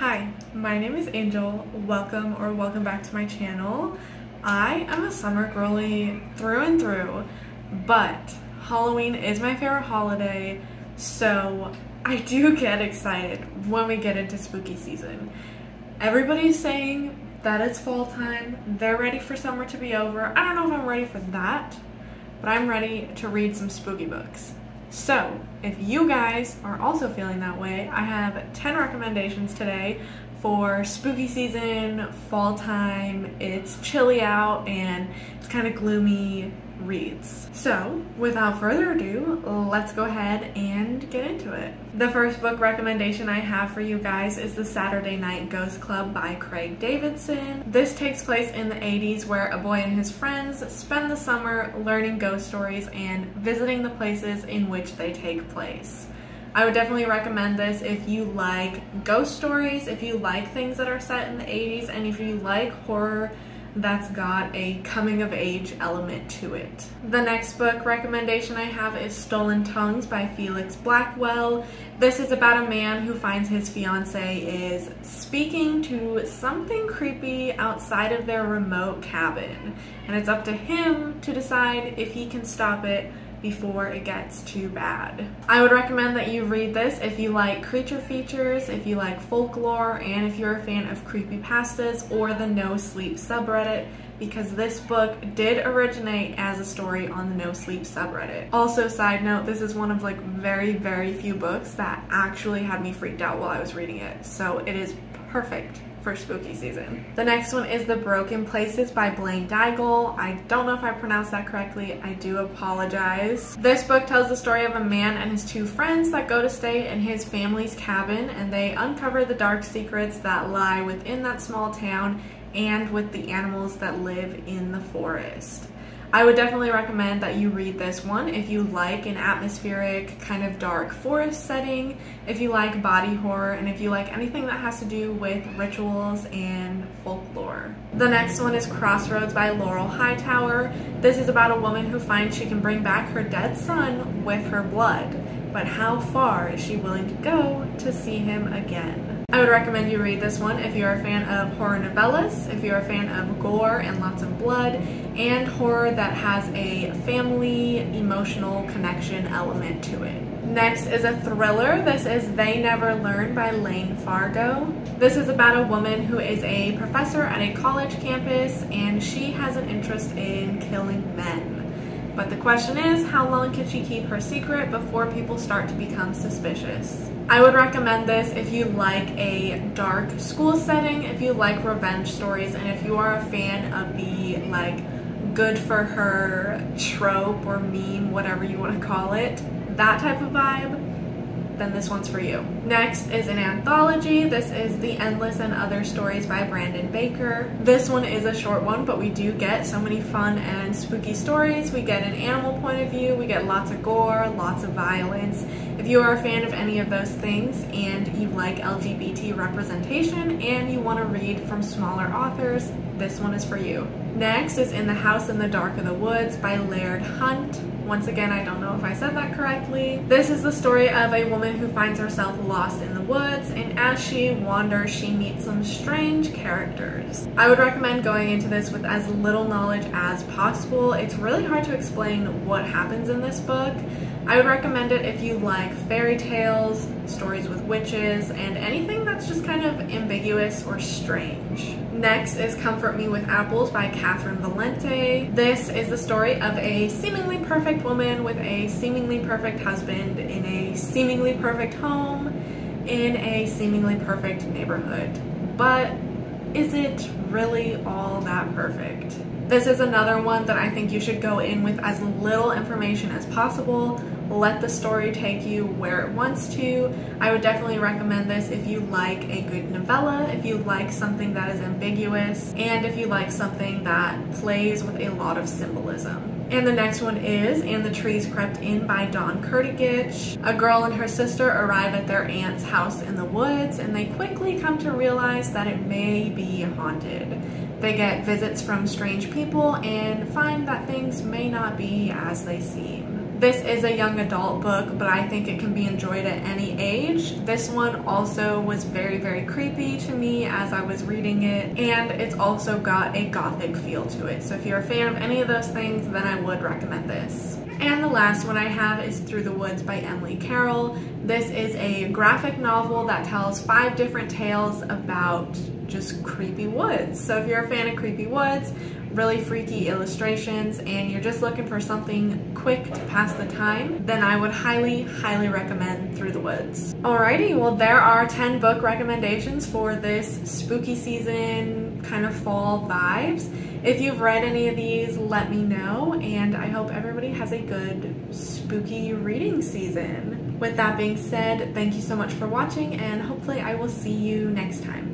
Hi, my name is Angel. Welcome back to my channel. I am a summer girly through and through, but Halloween is my favorite holiday, so I do get excited when we get into spooky season. Everybody's saying that it's fall time, they're ready for summer to be over. I don't know if I'm ready for that, but I'm ready to read some spooky books. So, if you guys are also feeling that way, I have 10 recommendations today for spooky season, fall time, it's chilly out, and it's kind of gloomy reads. So, without further ado, let's go ahead and get into it. The first book recommendation I have for you guys is The Saturday Night Ghost Club by Craig Davidson. This takes place in the 80s where a boy and his friends spend the summer learning ghost stories and visiting the places in which they take place. I would definitely recommend this if you like ghost stories, if you like things that are set in the 80s, and if you like horror that's got a coming of age element to it. The next book recommendation I have is Stolen Tongues by Felix Blackwell. This is about a man who finds his fiancée is speaking to something creepy outside of their remote cabin, and it's up to him to decide if he can stop it before it gets too bad. I would recommend that you read this if you like creature features, if you like folklore, and if you're a fan of creepypastas or the No Sleep subreddit, because this book did originate as a story on the No Sleep subreddit. Also, side note, this is one of like very few books that actually had me freaked out while I was reading it, so it is perfect for spooky season. The next one is The Broken Places by Blaine Daigle. I don't know if I pronounced that correctly. I do apologize. This book tells the story of a man and his two friends that go to stay in his family's cabin, and they uncover the dark secrets that lie within that small town and with the animals that live in the forest. I would definitely recommend that you read this one if you like an atmospheric kind of dark forest setting, if you like body horror, and if you like anything that has to do with rituals and folklore. The next one is Crossroads by Laurel Hightower. This is about a woman who finds she can bring back her dead son with her blood, but how far is she willing to go to see him again? I would recommend you read this one if you're a fan of horror novellas, if you're a fan of gore and lots of blood, and horror that has a family emotional connection element to it. Next is a thriller. This is They Never Learn by Lane Fargo. This is about a woman who is a professor at a college campus, and she has an interest in killing men. But the question is, how long can she keep her secret before people start to become suspicious? I would recommend this if you like a dark school setting, if you like revenge stories, and if you are a fan of the like good for her trope or meme, whatever you want to call it, that type of vibe, then this one's for you. Next is an anthology. This is The Endless and Other Stories by Brandon Baker. This one is a short one, but we do get so many fun and spooky stories. We get an animal point of view, we get lots of gore, lots of violence. If you are a fan of any of those things and you like LGBT representation and you want to read from smaller authors, this one is for you. Next is In the House in the Dark of the Woods by Laird Hunt. Once again, I don't know if I said that correctly. This is the story of a woman who finds herself lost in the woods, and as she wanders, she meets some strange characters. I would recommend going into this with as little knowledge as possible. It's really hard to explain what happens in this book. I would recommend it if you like fairy tales, stories with witches, and anything that's just kind of ambiguous or strange. Next is Comfort Me with Apples by Catherine Valente. This is the story of a seemingly perfect woman with a seemingly perfect husband in a seemingly perfect home in a seemingly perfect neighborhood. But is it really all that perfect? This is another one that I think you should go in with as little information as possible. Let the story take you where it wants to. I would definitely recommend this if you like a good novella, if you like something that is ambiguous, and if you like something that plays with a lot of symbolism. And the next one is And the Trees Crept In by Dawn Kurtagich. A girl and her sister arrive at their aunt's house in the woods, and they quickly come to realize that it may be haunted. They get visits from strange people and find that things may not be as they seem. This is a young adult book, but I think it can be enjoyed at any age. This one also was very, very creepy to me as I was reading it, and it's also got a gothic feel to it. So if you're a fan of any of those things, then I would recommend this. And the last one I have is Through the Woods by Emily Carroll. This is a graphic novel that tells 5 different tales about just creepy woods. So if you're a fan of creepy woods, really freaky illustrations, and you're just looking for something quick to pass the time, then I would highly, highly recommend Through the Woods. Alrighty, well there are 10 book recommendations for this spooky season, kind of fall vibes. If you've read any of these, let me know, and I hope everybody has a good spooky reading season. With that being said, thank you so much for watching, and hopefully I will see you next time.